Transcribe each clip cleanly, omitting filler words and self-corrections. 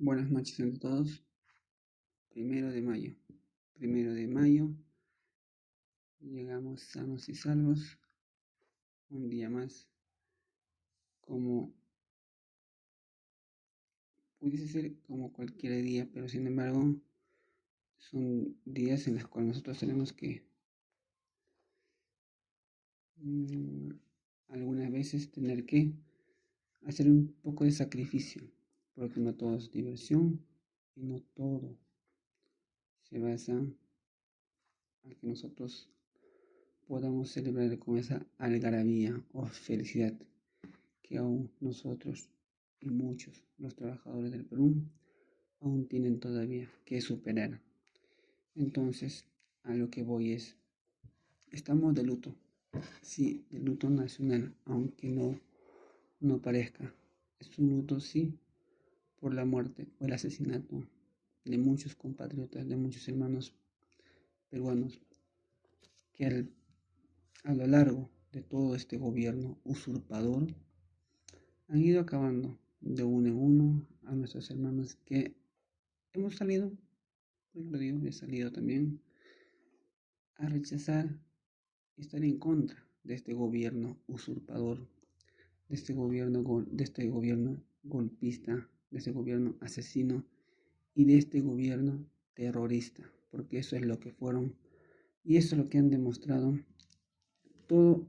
Buenas noches a todos. 1 de mayo. 1 de mayo. Llegamos sanos y salvos. Un día más. Como pudiese ser como cualquier día, pero sin embargo son días en los cuales nosotros tenemos que algunas veces tener que hacer un poco de sacrificio, porque no todo es diversión y no todo se basa en que nosotros podamos celebrar con esa algarabía o felicidad que aún nosotros y muchos los trabajadores del Perú aún tienen todavía que superar. Entonces, a lo que voy es, estamos de luto, sí, de luto nacional, aunque no parezca. Es un luto, sí, por la muerte o el asesinato de muchos compatriotas, de muchos hermanos peruanos, que a lo largo de todo este gobierno usurpador han ido acabando de uno en uno a nuestros hermanos que hemos salido, lo digo, he salido también a rechazar y estar en contra de este gobierno usurpador, de este gobierno golpista, de este gobierno asesino y de este gobierno terrorista, porque eso es lo que fueron y eso es lo que han demostrado todo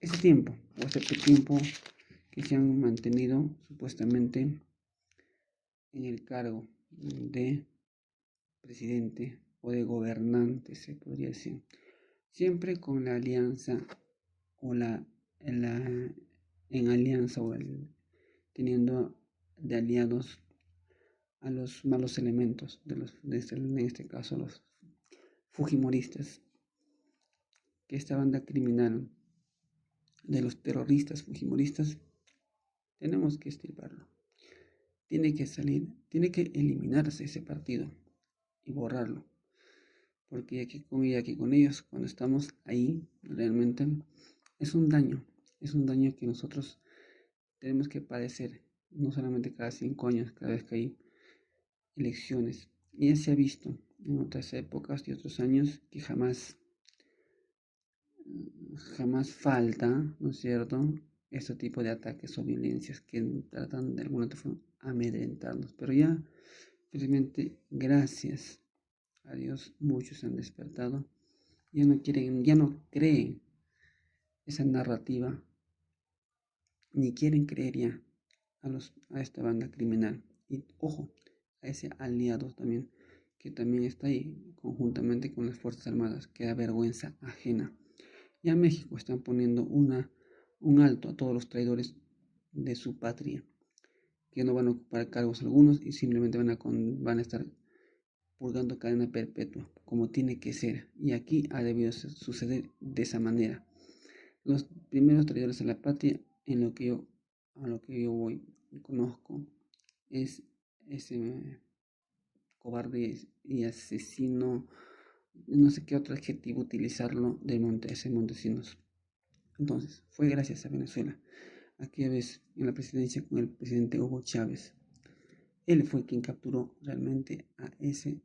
ese tiempo, o este tiempo que se han mantenido supuestamente en el cargo de presidente o de gobernante, se podría decir, siempre con la alianza o en alianza teniendo de aliados a los malos elementos en este caso los fujimoristas, que esta banda criminal de los terroristas fujimoristas tenemos que extirparlo. Tiene que salir, tiene que eliminarse ese partido y borrarlo. Porque aquí con ellos, cuando estamos ahí, realmente es un daño que nosotros tenemos que padecer, no solamente cada 5 años, cada vez que hay elecciones. Y ya se ha visto en otras épocas y otros años que jamás falta, ¿no es cierto?, este tipo de ataques o violencias que tratan de alguna otra forma amedrentarnos. Pero ya, felizmente, gracias a Dios, muchos han despertado, ya no creen esa narrativa, ni quieren creer ya a esta banda criminal. Y ojo, a ese aliado también, que también está ahí conjuntamente con las Fuerzas Armadas, que da vergüenza ajena. Ya México están poniendo un alto a todos los traidores de su patria, que no van a ocupar cargos algunos y simplemente van a estar purgando cadena perpetua, como tiene que ser. Y aquí ha debido suceder de esa manera. Los primeros traidores a la patria, a lo que yo voy y conozco, es ese cobarde y asesino, no sé qué otro adjetivo utilizarlo, de Montesinos. Entonces, fue gracias a Venezuela, aquella vez en la presidencia con el presidente Hugo Chávez. Él fue quien capturó realmente a ese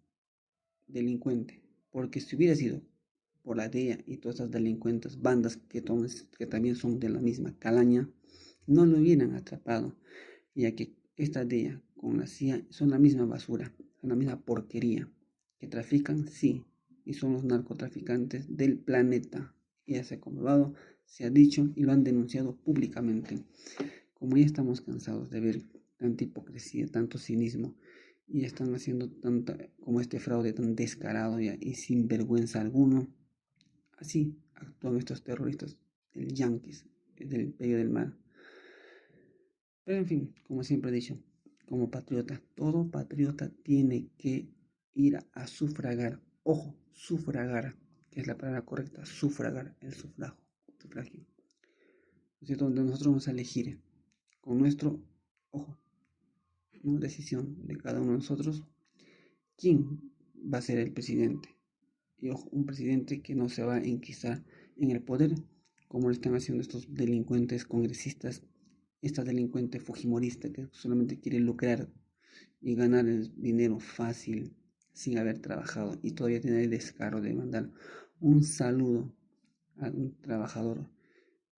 delincuente, porque si hubiera sido por la DEA y todas esas delincuentes, bandas que también son de la misma calaña, no lo hubieran atrapado, ya que esta DEA con la CIA son la misma basura, son la misma porquería, que trafican, sí, y son los narcotraficantes del planeta. Ya se ha comprobado, se ha dicho y lo han denunciado públicamente. Como ya estamos cansados de ver tanta hipocresía, tanto cinismo, y están haciendo como este fraude tan descarado y sin vergüenza alguno, así actúan estos terroristas, el yanquis, del Imperio del Mal. Pero en fin, como siempre he dicho, como patriota, todo patriota tiene que ir a sufragar. Ojo, sufragar, que es la palabra correcta, sufragar, el sufragio. ¿No es cierto? Donde nosotros vamos a elegir con nuestro, ojo, ¿no?, decisión de cada uno de nosotros, quién va a ser el presidente. Y ojo, un presidente que no se va a enquistar en el poder, como lo están haciendo estos delincuentes congresistas, esta delincuente fujimorista que solamente quiere lucrar y ganar el dinero fácil sin haber trabajado y todavía tener el descaro de mandar un saludo a un trabajador,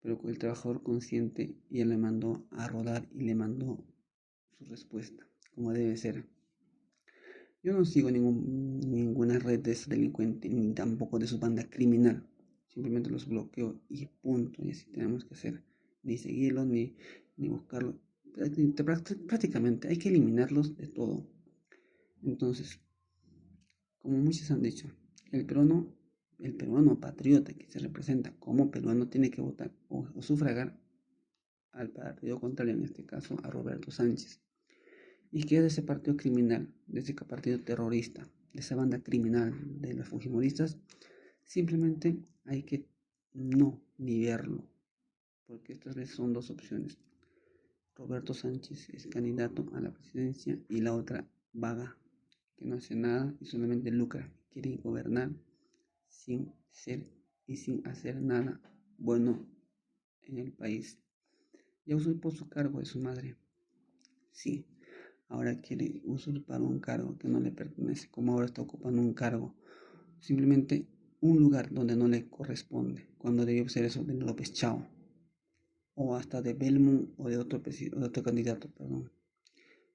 pero el trabajador consciente ya le mandó a rodar y le mandó su respuesta, como debe ser. Yo no sigo ninguna red de ese delincuente, ni tampoco de su banda criminal. Simplemente los bloqueo y punto. Y así tenemos que hacer. Ni seguirlos, ni buscarlos. Prácticamente hay que eliminarlos de todo. Entonces, como muchos han dicho, el peruano patriota que se representa como peruano tiene que votar o sufragar al partido contrario, en este caso a Roberto Sánchez. Y que de ese partido criminal, de ese partido terrorista, de esa banda criminal de los fujimoristas, simplemente hay que no ni verlo, porque estas veces son dos opciones. Roberto Sánchez es candidato a la presidencia y la otra vaga, que no hace nada y solamente lucra, quiere gobernar sin ser y sin hacer nada bueno en el país. Ya usurpó su cargo de su madre. Sí, ahora quiere usurpar un cargo que no le pertenece, como ahora está ocupando un cargo, simplemente un lugar donde no le corresponde, cuando debió ser eso de López Chao, o hasta de Belmont o de otro candidato, perdón.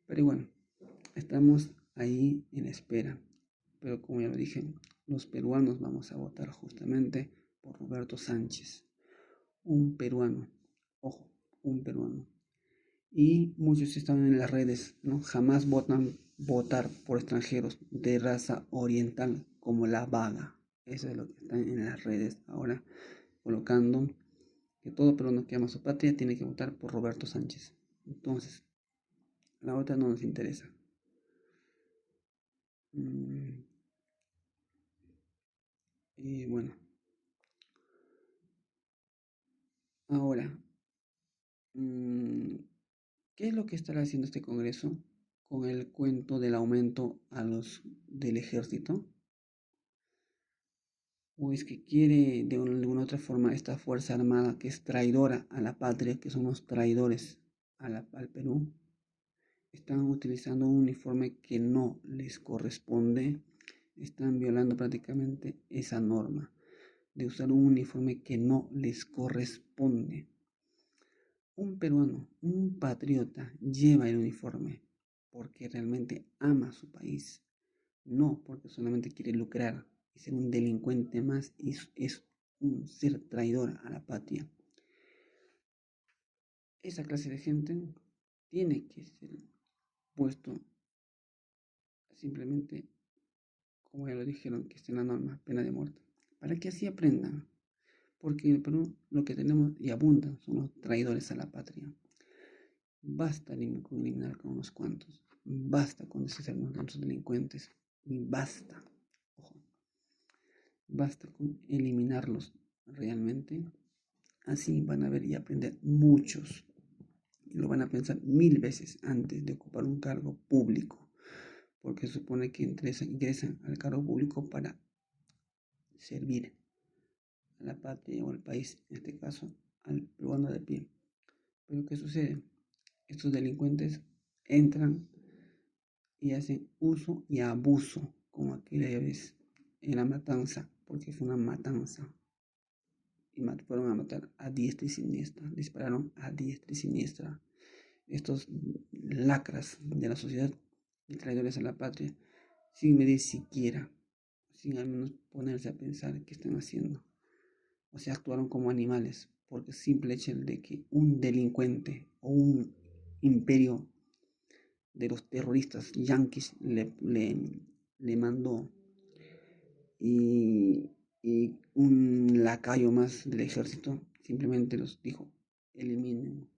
Pero bueno, estamos ahí en espera, pero como ya lo dije, los peruanos vamos a votar justamente por Roberto Sánchez, un peruano, ojo, un peruano. Y muchos están en las redes, ¿no? Jamás votar por extranjeros de raza oriental como la vaga. Eso es lo que están en las redes ahora, colocando que todo peruano que ama su patria tiene que votar por Roberto Sánchez. Entonces, la otra no nos interesa. Y bueno, ahora, ¿qué es lo que estará haciendo este Congreso con el cuento del aumento a los del ejército? ¿O es que quiere de alguna otra forma esta Fuerza Armada que es traidora a la patria, que son los traidores al Perú? Están utilizando un uniforme que no les corresponde, están violando prácticamente esa norma de usar un uniforme que no les corresponde. Un peruano, un patriota, lleva el uniforme porque realmente ama su país, no porque solamente quiere lucrar y ser un delincuente más y es un ser traidor a la patria. Esa clase de gente tiene que ser puesto simplemente, como ya lo dijeron, que está en la norma, pena de muerte, para que así aprendan. Porque en el Perú lo que tenemos y abundan son los traidores a la patria. Basta con eliminar con unos cuantos. Basta con deshacernos de nuestros delincuentes. Y basta. Ojo. Basta con eliminarlos realmente. Así van a ver y aprender muchos. Y lo van a pensar 1000 veces antes de ocupar un cargo público. Porque se supone que ingresan al cargo público para servir a la patria o al país, en este caso al peruano de pie. Pero ¿qué sucede? Estos delincuentes entran y hacen uso y abuso, como aquella vez en la matanza, porque fue una matanza. Y fueron a matar a diestra y siniestra, dispararon a diestra y siniestra. Estos lacras de la sociedad y traidores a la patria, sin medir siquiera, sin al menos ponerse a pensar qué están haciendo. O sea, actuaron como animales, porque simple hecho de que un delincuente o un imperio de los terroristas yanquis le mandó y un lacayo más del ejército simplemente los dijo, eliminen.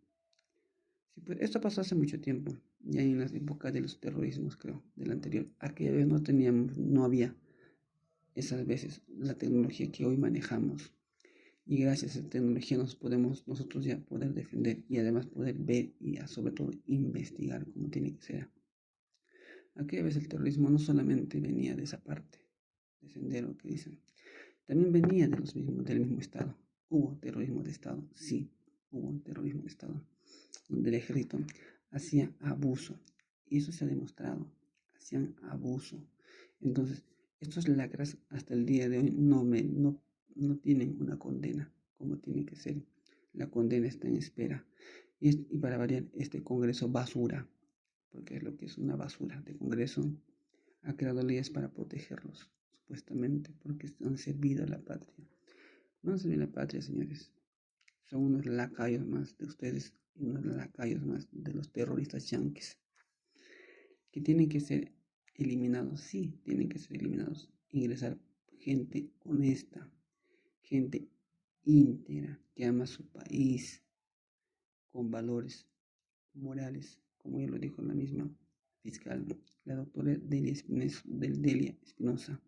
Sí, pues esto pasó hace mucho tiempo, ya en las épocas de los terrorismos, creo, del anterior. Aquella vez no había esas veces la tecnología que hoy manejamos. Y gracias a esa tecnología nos podemos nosotros ya poder defender y además poder ver y sobre todo investigar como tiene que ser. Aquella vez el terrorismo no solamente venía de esa parte, de sendero que dicen, también venía del mismo Estado. Hubo terrorismo de Estado, sí, hubo un terrorismo de Estado, donde el ejército hacía abuso Y eso se ha demostrado. Hacían abuso. Entonces, estos lacras hasta el día de hoy no tienen una condena como tiene que ser. La condena está en espera. Y para variar, este Congreso basura, porque es lo que es una basura de Congreso, ha creado leyes para protegerlos, supuestamente, porque han servido a la patria. No han servido a la patria, señores. Son unos lacayos más de ustedes y unos lacayos más de los terroristas yanquis, que tienen que ser eliminados. Sí, tienen que ser eliminados. Ingresar gente honesta, gente íntegra, que ama su país, con valores morales, como ya lo dijo la misma fiscal, la doctora Delia Espinosa.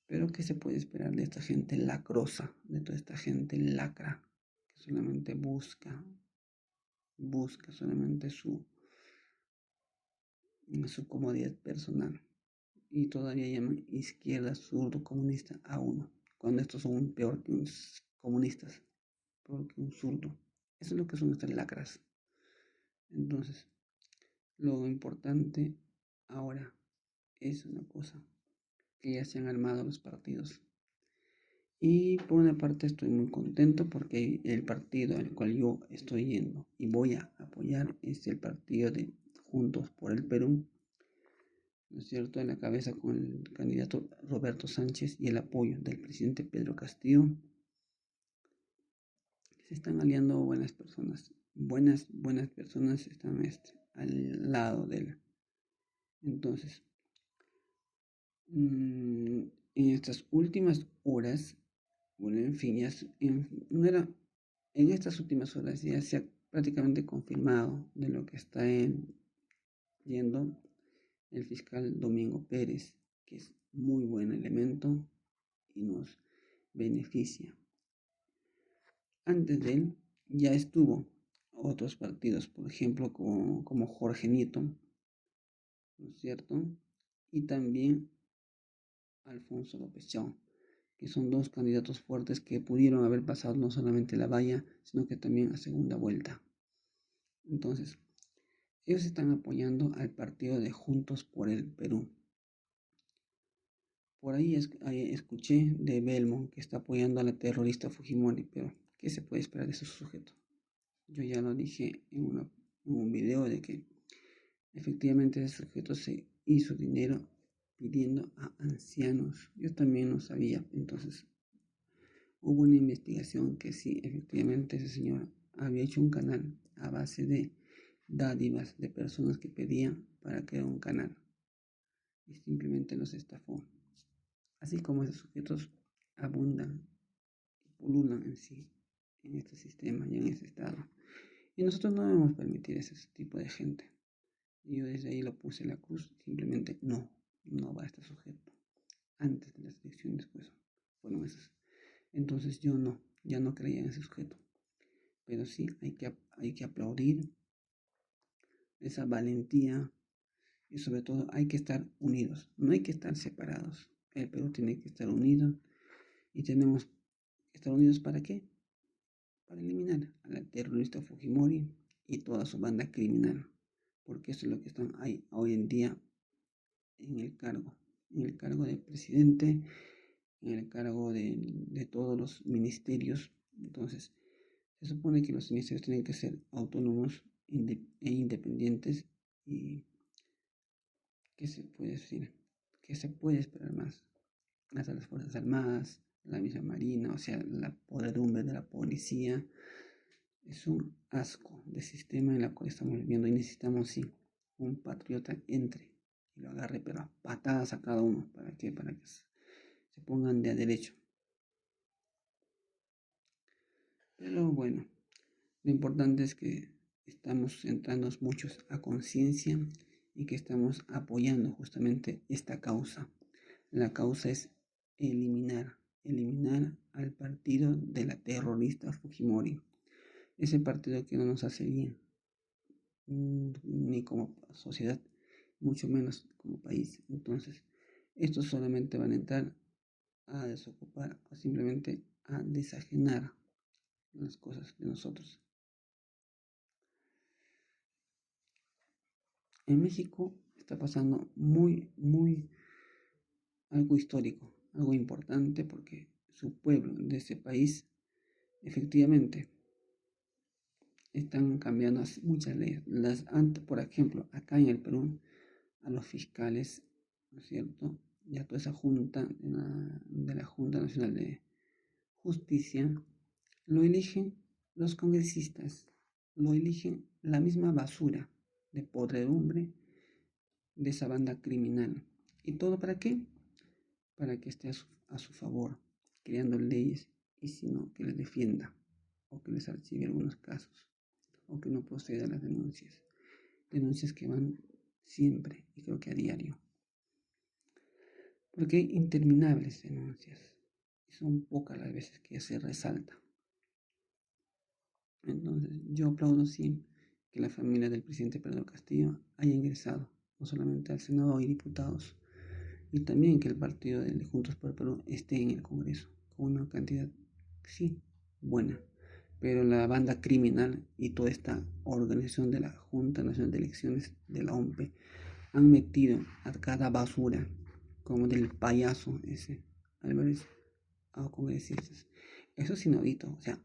Pero ¿qué se puede esperar de esta gente lacrosa, de toda esta gente lacra, que solamente busca solamente su comodidad personal? Y todavía llaman izquierda, zurdo, comunista a uno, cuando estos son peor que unos comunistas, peor que un zurdo. Eso es lo que son estas lacras. Entonces, lo importante ahora es una cosa, que ya se han armado los partidos. Y por una parte estoy muy contento porque el partido al cual yo estoy yendo y voy a apoyar es el partido de Juntos por el Perú, ¿no es cierto?, en la cabeza con el candidato Roberto Sánchez y el apoyo del presidente Pedro Castillo. Se están aliando buenas personas, buenas personas están al lado de él. Entonces, en estas últimas horas, bueno, en fin, no era, en estas últimas horas ya se ha prácticamente confirmado de lo que está yendo el fiscal Domingo Pérez, que es muy buen elemento y nos beneficia. Antes de él ya estuvo otros partidos, por ejemplo, como Jorge Nieto, ¿no es cierto? Y también Alfonso López Chao, que son dos candidatos fuertes que pudieron haber pasado no solamente la valla, sino que también a segunda vuelta. Entonces, ellos están apoyando al partido de Juntos por el Perú. Por ahí escuché de Belmont que está apoyando a la terrorista Fujimori, pero ¿qué se puede esperar de esos sujetos? Yo ya lo dije en un video de que efectivamente ese sujeto se hizo dinero pidiendo a ancianos. Yo también no sabía, entonces hubo una investigación que sí, efectivamente ese señor había hecho un canal a base de dádivas de personas que pedían para crear un canal y simplemente los estafó. Así como esos sujetos abundan y pululan en este sistema y en este estado. Y nosotros no debemos permitir ese tipo de gente. Y yo desde ahí lo puse en la cruz, simplemente no va este sujeto. Antes de las elecciones, pues, fueron esas. Entonces yo ya no creía en ese sujeto. Pero sí hay que aplaudir esa valentía y sobre todo hay que estar unidos, no hay que estar separados. El Perú tiene que estar unido y tenemos que estar unidos ¿para qué? Para eliminar a la terrorista Fujimori y toda su banda criminal, porque eso es lo que están ahí hoy en día en el cargo de presidente, en el cargo de todos los ministerios. Entonces, se supone que los ministerios tienen que ser autónomos e independientes. ¿Y qué se puede decir? ¿Qué se puede esperar más? Hasta las Fuerzas Armadas, la misma Marina, o sea, la podredumbre de la policía. Es un asco de sistema en el cual estamos viviendo y necesitamos, sí, un patriota entre y lo agarre, pero a patadas a cada uno. ¿Para qué? Para que se pongan de a derecho. Pero bueno, lo importante es que estamos entrando muchos a conciencia y que estamos apoyando justamente esta causa. La causa es eliminar al partido de la terrorista Fujimori. Ese partido que no nos hace bien, ni como sociedad, mucho menos como país. Entonces, estos solamente van a entrar a desocupar o simplemente a desajenar las cosas de nosotros. En México está pasando algo histórico, algo importante, porque su pueblo de ese país efectivamente están cambiando muchas leyes. Por ejemplo, acá en el Perú, a los fiscales, ¿no es cierto? Ya toda esa junta de la Junta Nacional de Justicia lo eligen los congresistas, lo eligen la misma basura de podredumbre de esa banda criminal. ¿Y todo para qué? Para que esté a su favor, creando leyes, y si no, que les defienda o que les archive algunos casos o que no proceda a las denuncias que van siempre y creo que a diario, porque hay interminables denuncias y son pocas las veces que se resalta. Entonces yo aplaudo sí que la familia del presidente Pedro Castillo haya ingresado no solamente al Senado y diputados, y también que el partido de Juntos por el Perú esté en el Congreso con una cantidad, sí, buena. Pero la banda criminal y toda esta organización de la Junta Nacional de Elecciones de la OMP han metido a cada basura, como del payaso ese, Álvarez, a congresistas. Eso es inaudito, o sea,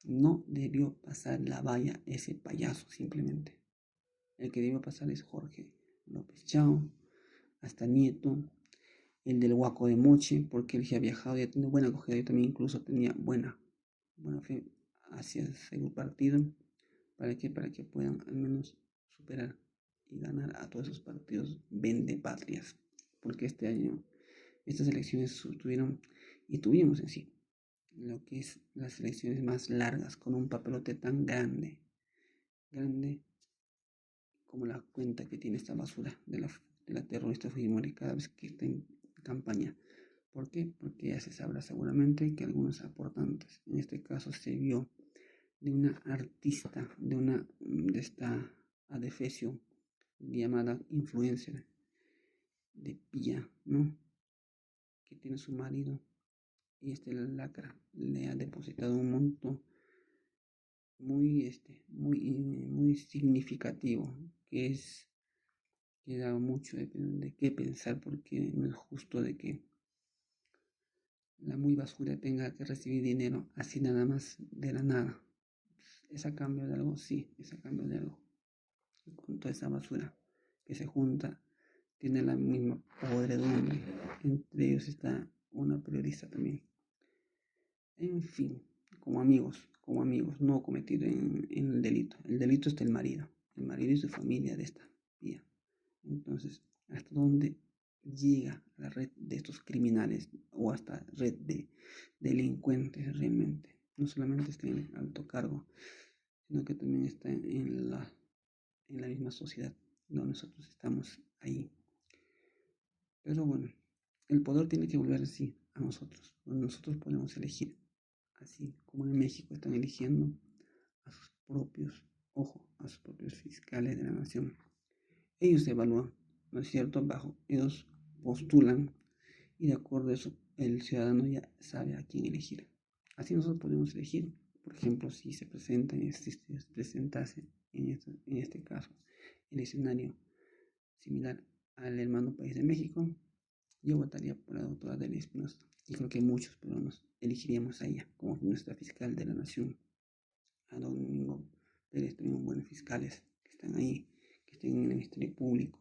no debió pasar la valla ese payaso simplemente. El que debió pasar es Jorge López Chao, hasta Nieto, el del Huaco de Moche, porque él ya ha viajado y ha tenido buena acogida. Yo también incluso tenía buena fe hacia ese partido. Para que puedan al menos superar y ganar a todos esos partidos vendepatrias. Porque este año, estas elecciones tuvimos en sí, lo que es las elecciones más largas, con un papelote tan grande como la cuenta que tiene esta basura de la terrorista Fujimori cada vez que está en campaña. ¿Por qué? Porque ya se sabrá seguramente que algunos aportantes, en este caso se vio de una artista, de esta adefesio llamada influencer de Pía, ¿no? Que tiene su marido y este lacra le ha depositado un monto muy significativo, que da mucho de qué pensar, porque no es justo de que la muy basura tenga que recibir dinero así nada más de la nada. ¿Es a cambio de algo? Sí, es a cambio de algo. Y con toda esa basura que se junta, tiene la misma podredumbre. Entre ellos está una periodista también. En fin, como amigos, no cometido en el delito. El delito está el marido y su familia de esta vía. Entonces, ¿hasta dónde llega la red de estos criminales o hasta red de delincuentes realmente? No solamente está en el alto cargo, sino que también está en la misma sociedad donde nosotros estamos ahí. Pero bueno, el poder tiene que volver así a nosotros, donde nosotros podemos elegir, así como en México están eligiendo a sus a sus propios fiscales de la nación. Ellos evalúan, ¿no es cierto? Ellos postulan y de acuerdo a eso el ciudadano ya sabe a quién elegir. Así nosotros podemos elegir, por ejemplo, si se presentase en este caso el escenario similar al hermano país de México, yo votaría por la doctora Delia Espinosa y creo que muchos peruanos elegiríamos a ella como nuestra fiscal de la nación. A Domingo Pérez también buenos fiscales que están ahí, que estén en el Ministerio Público.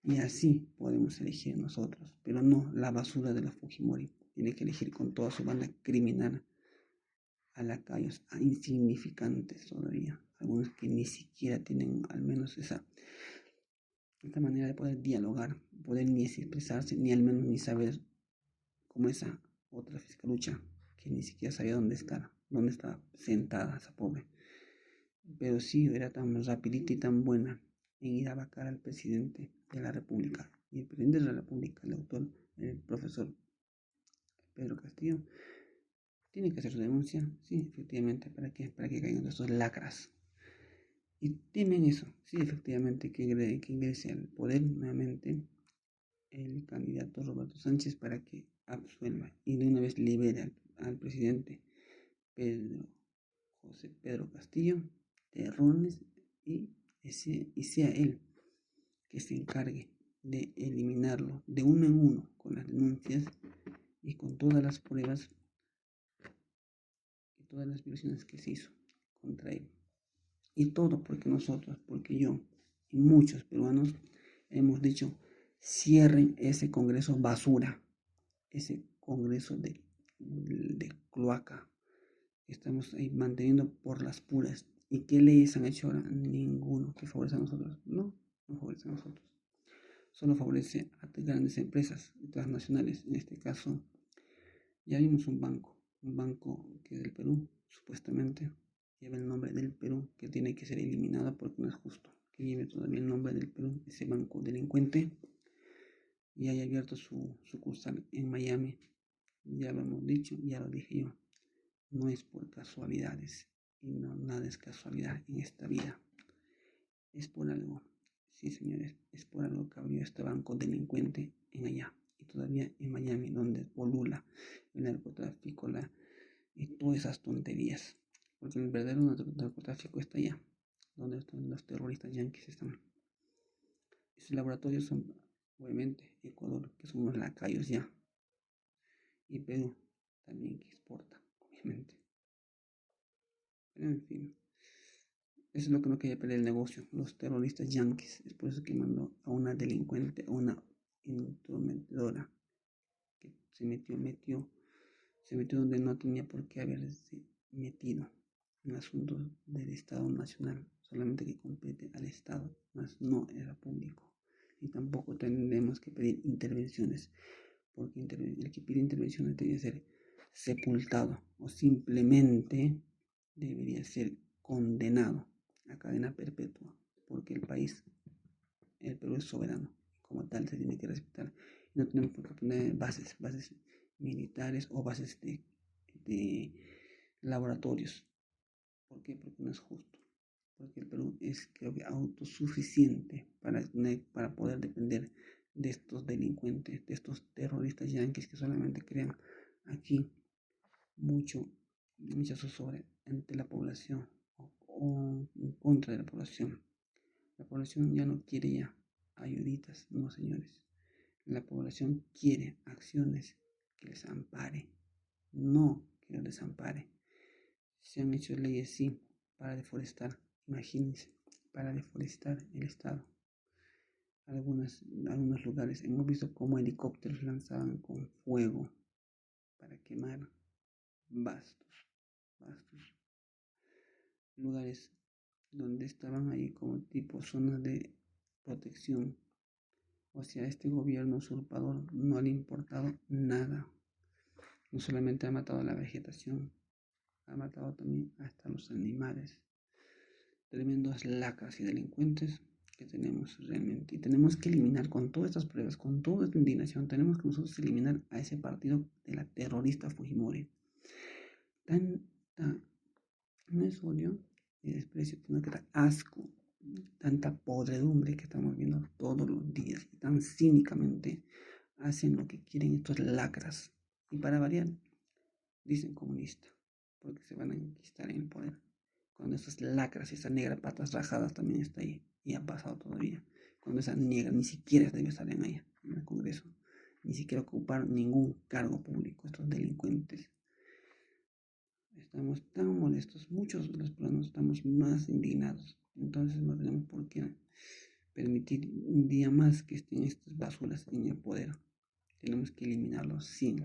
Y así podemos elegir nosotros, pero no la basura de la Fujimori. Tiene que elegir con toda su banda criminal a lacayos, a insignificantes todavía. Algunos que ni siquiera tienen al menos esta manera de poder dialogar, poder ni expresarse, ni al menos ni saber cómo esa otra fiscalucha que ni siquiera sabía dónde estaba sentada esa pobre. Pero sí era tan rapidita y tan buena en ir a vacar al presidente de la República. Y el presidente de la República, el profesor Pedro Castillo, tiene que hacer su denuncia, sí, efectivamente, ¿para qué? Para que caigan estos lacras. Y temen eso, sí, efectivamente, que ingrese al poder nuevamente el candidato Roberto Sánchez para que absuelva y de una vez libere al presidente José Pedro Castillo de errores y sea él que se encargue de eliminarlo de uno en uno con las denuncias y con todas las pruebas y todas las violaciones que se hizo contra él. Y todo porque nosotros, porque yo y muchos peruanos hemos dicho, cierren ese Congreso basura, ese Congreso de cloaca que estamos ahí manteniendo por las puras. ¿Y qué leyes han hecho ahora? Ninguno que favorece a nosotros. No favorece a nosotros. Solo favorece a grandes empresas transnacionales. En este caso, ya vimos un banco que es del Perú, supuestamente lleva el nombre del Perú, que tiene que ser eliminado porque no es justo que lleve todavía el nombre del Perú, ese banco delincuente, y haya abierto su sucursal en Miami. Ya lo hemos dicho, ya lo dije yo, no es por casualidades, y no, nada es casualidad en esta vida, es por algo. Sí, señores, es por algo que abrió este banco delincuente en allá, y todavía en Miami, donde polula el narcotráfico, y todas esas tonterías, porque el verdadero narcotráfico está allá, donde están los terroristas yanquis están. Esos laboratorios son, obviamente, Ecuador, que son unos lacayos ya, y Perú también, que exporta, obviamente. Pero en fin, eso es lo que no quería perder el negocio, los terroristas yanquis. Es por eso que mandó a una delincuente, a una intrometedora, que se metió donde no tenía por qué haberse metido, en asuntos del Estado Nacional, solamente que compete al Estado, más no era público. Y tampoco tendremos que pedir intervenciones, porque el que pide intervenciones debe ser sepultado o simplemente debería ser condenado a cadena perpetua, porque el Perú es soberano, como tal se tiene que respetar. No tenemos por qué poner bases militares o bases de laboratorios. ¿Por qué? Porque no es justo. Porque el Perú es, creo que, autosuficiente para poder depender de estos delincuentes, de estos terroristas yanquis que solamente crean aquí mucha zozobra ante la población o en contra de la población. La población ya no quiere ya ayuditas, no, señores. La población quiere acciones que les ampare, no que los desampare. Se han hecho leyes, sí, para deforestar, imagínense, para deforestar el estado. Algunos lugares hemos visto cómo helicópteros lanzaban con fuego para quemar vastos lugares donde estaban ahí como tipo zonas de protección. O sea, este gobierno usurpador no le ha importado nada. No solamente ha matado a la vegetación, ha matado también hasta los animales. Tremendos lacras y delincuentes que tenemos realmente. Y tenemos que eliminar con todas estas pruebas, con toda esta indignación, tenemos que nosotros eliminar a ese partido de la terrorista Fujimori. No es odio y desprecio, sino que da asco, tanta podredumbre que estamos viendo todos los días y tan cínicamente hacen lo que quieren estos lacras. Y para variar, dicen comunista, porque se van a enquistar en el poder. Cuando esas lacras y esa negra patas rajadas también está ahí, y ha pasado todavía. Cuando esa negra ni siquiera debe estar en allá, en el Congreso, ni siquiera ocupar ningún cargo público, estos delincuentes. Estamos tan molestos, muchos de los peruanos estamos más indignados, entonces no tenemos por qué permitir un día más que estén estas basuras en el poder. Tenemos que eliminarlos, sí.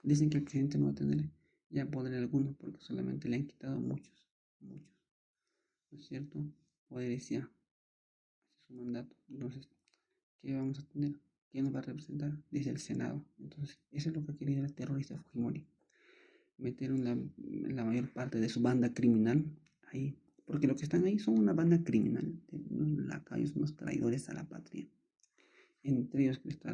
Dicen que el presidente no va a tener ya poder alguno porque solamente le han quitado muchos, ¿no es cierto? Poderes ya, es su mandato. Entonces, ¿qué vamos a tener? ¿Quién nos va a representar? Dice el Senado. Entonces, eso es lo que quería el terrorista Fujimori. Meter la mayor parte de su banda criminal ahí. Porque los que están ahí son una banda criminal, unos lacayos, unos traidores a la patria. Entre ellos que está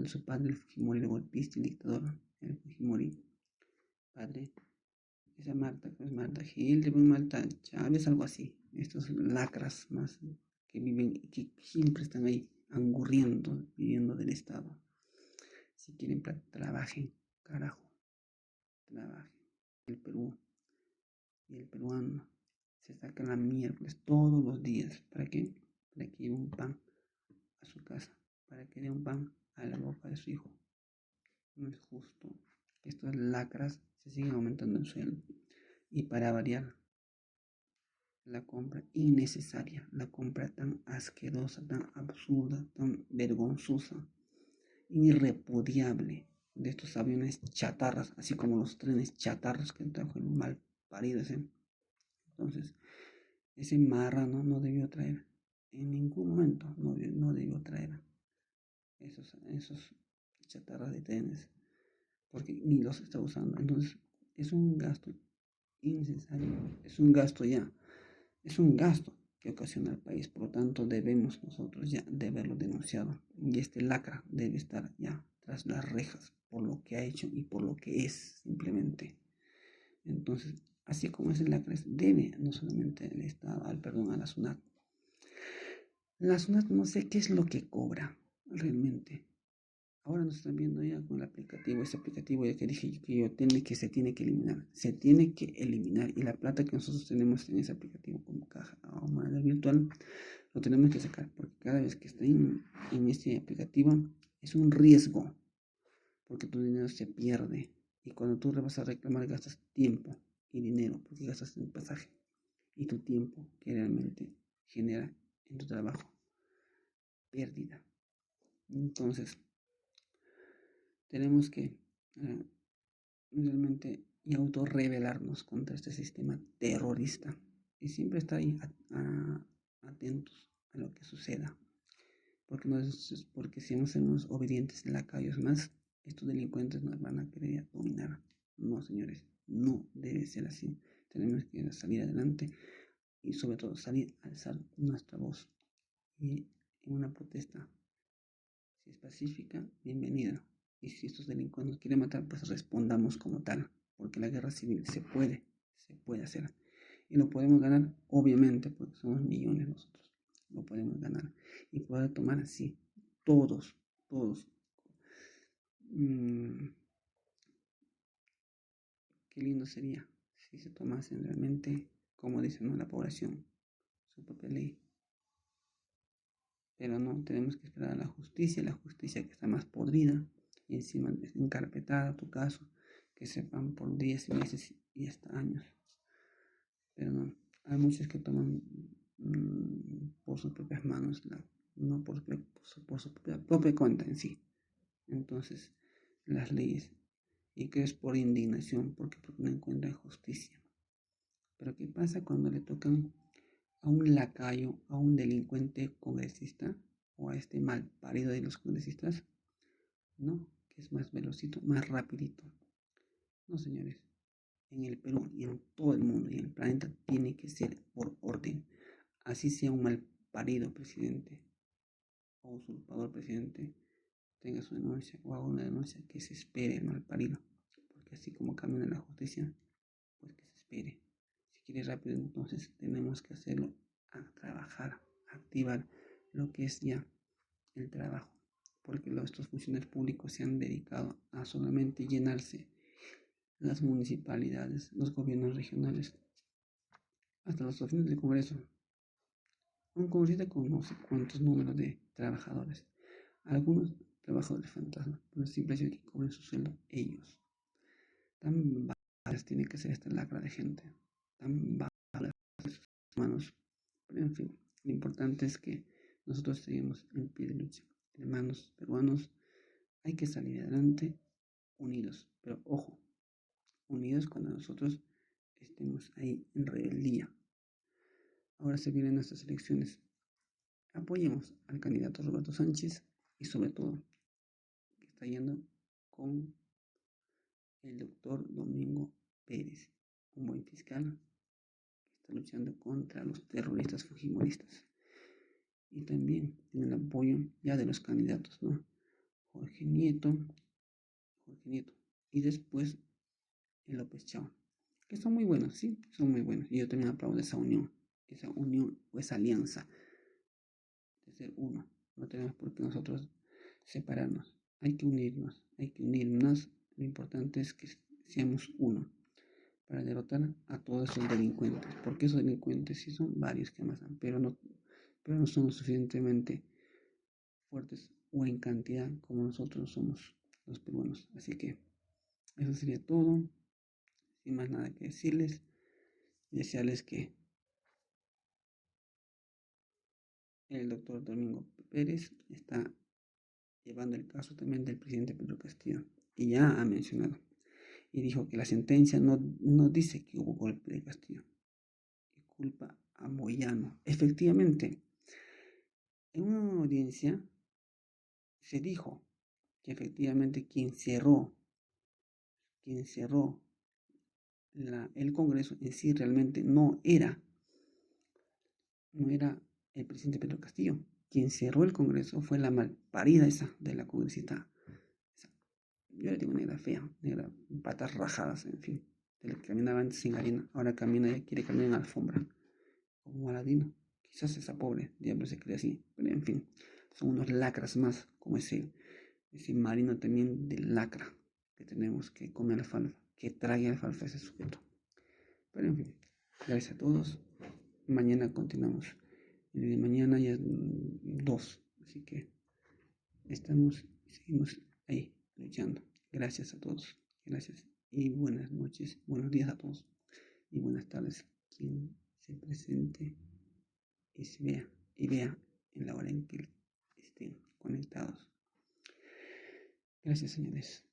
su padre, el Fujimori, el golpista, el dictador, el Fujimori, padre, esa Marta, que es Marta Gil, Marta Chávez, algo así. Estos lacras más que viven, que siempre están ahí angurriendo, viviendo del Estado. Si quieren, trabajen, carajo, trabajen. El Perú y el peruano se sacan la miércoles todos los días. ¿Para qué? para que lleve un pan a su casa, para que dé un pan a la boca de su hijo. No es justo que estas lacras se sigan aumentando en sueldo. Y para variar, la compra innecesaria, la compra tan asquerosa, tan absurda, tan vergonzosa, irrepudiable de estos aviones chatarras, así como los trenes chatarras que trajo el mal parido ese. Entonces, ese marrano no debió traer, en ningún momento no debió traer esos chatarras de trenes, porque ni los está usando. Entonces, es un gasto innecesario, es un gasto que ocasiona el país. Por lo tanto, debemos nosotros ya de haberlo denunciado. Y este lacra debe estar ya tras las rejas por lo que ha hecho y por lo que es simplemente. Entonces, así como es el lacra, debe no solamente el Estado, a la SUNAT. La SUNAT no sé qué es lo que cobra realmente. Ahora nos están viendo ya con el aplicativo, ese aplicativo ya que dije que se tiene que eliminar. Se tiene que eliminar y la plata que nosotros tenemos en ese aplicativo como caja o moneda virtual lo tenemos que sacar porque cada vez que está en este aplicativo es un riesgo porque tu dinero se pierde y cuando tú vas a reclamar gastas tiempo y dinero porque gastas en pasaje y tu tiempo que realmente genera en tu trabajo pérdida. Entonces tenemos que realmente y autorrebelarnos contra este sistema terrorista y siempre estar ahí atentos a lo que suceda porque si no somos obedientes lacayos más estos delincuentes nos van a querer dominar. No, señores, no debe ser así. Tenemos que salir adelante y sobre todo salir a alzar nuestra voz y en una protesta, si es pacífica, bienvenida. Y si estos delincuentes nos quieren matar, pues respondamos como tal, porque la guerra civil se puede hacer. Y lo podemos ganar, obviamente, porque somos millones nosotros. Lo podemos ganar. Y poder tomar así, todos. Qué lindo sería si se tomasen realmente, como dicen, la población, su propia ley. Pero no, tenemos que esperar a la justicia que está más podrida y encima encarpetada tu caso, que sepan por 10 meses y hasta años. Pero no, hay muchos que toman por sus propias manos, no por su propia cuenta en sí. Entonces, las leyes, y que es por indignación, porque no encuentran justicia. Pero ¿qué pasa cuando le tocan a un lacayo, a un delincuente congresista o a este mal parido de los congresistas? No, que es más velocito, más rapidito. No, señores, en el Perú y en todo el mundo y en el planeta tiene que ser por orden. Así sea un mal parido presidente o usurpador presidente, tenga su denuncia o haga una denuncia, que se espere el mal parido. Porque así como camina la justicia, pues que se espere. Si quiere rápido, entonces tenemos que hacerlo, a trabajar, a activar lo que es ya el trabajo, porque estos funcionarios públicos se han dedicado a solamente llenarse las municipalidades, los gobiernos regionales, hasta las oficinas del Congreso. Un congresista con no sé cuántos números de trabajadores, algunos trabajadores fantasmas, por el simple hecho de que cobren su sueldo ellos. Tan bajas tiene que ser esta lacra de gente, tan bajas sus manos. Pero en fin, lo importante es que nosotros seguimos en pie de lucha. Hermanos peruanos, hay que salir adelante unidos, pero ojo, unidos cuando nosotros estemos ahí en rebeldía. Ahora se vienen nuestras elecciones. Apoyemos al candidato Roberto Sánchez y sobre todo que está yendo con el doctor Domingo Pérez, un buen fiscal que está luchando contra los terroristas fujimoristas. Y también tiene el apoyo ya de los candidatos, ¿no? Jorge Nieto, y después el López Chao, que son muy buenos, sí, son muy buenos. Y yo también aplaudo esa unión o esa alianza de ser uno. No tenemos por qué nosotros separarnos. Hay que unirnos. Lo importante es que seamos uno para derrotar a todos esos delincuentes, porque esos delincuentes sí son varios que amasan, pero no pero no son lo suficientemente fuertes o en cantidad como nosotros somos los peruanos. Así que eso sería todo. Sin más nada que decirles y desearles que el doctor Domingo Pérez está llevando el caso también del presidente Pedro Castillo. Y ya ha mencionado y dijo que la sentencia no dice que hubo golpe de Castillo, que culpa a Moyano. Efectivamente, en una audiencia se dijo que efectivamente quien cerró el Congreso en sí realmente no era el presidente Pedro Castillo. Quien cerró el Congreso fue la malparida esa de la congresista. Yo le digo negra fea, negra, patas rajadas, en fin. De la que caminaba antes sin harina, ahora camina y quiere caminar en alfombra. Como Aladino. Quizás esa pobre diablo se cree así, pero en fin. Son unos lacras más, como ese marino también de lacra que tenemos que comer alfalfa, que trague alfalfa ese sujeto. Pero en fin, gracias a todos. Mañana continuamos. El día de mañana ya es 2, así que seguimos ahí luchando. Gracias a todos. Gracias y buenas noches, buenos días a todos y buenas tardes. Quien se presente y se vea en la hora en que estén conectados. Gracias, señores.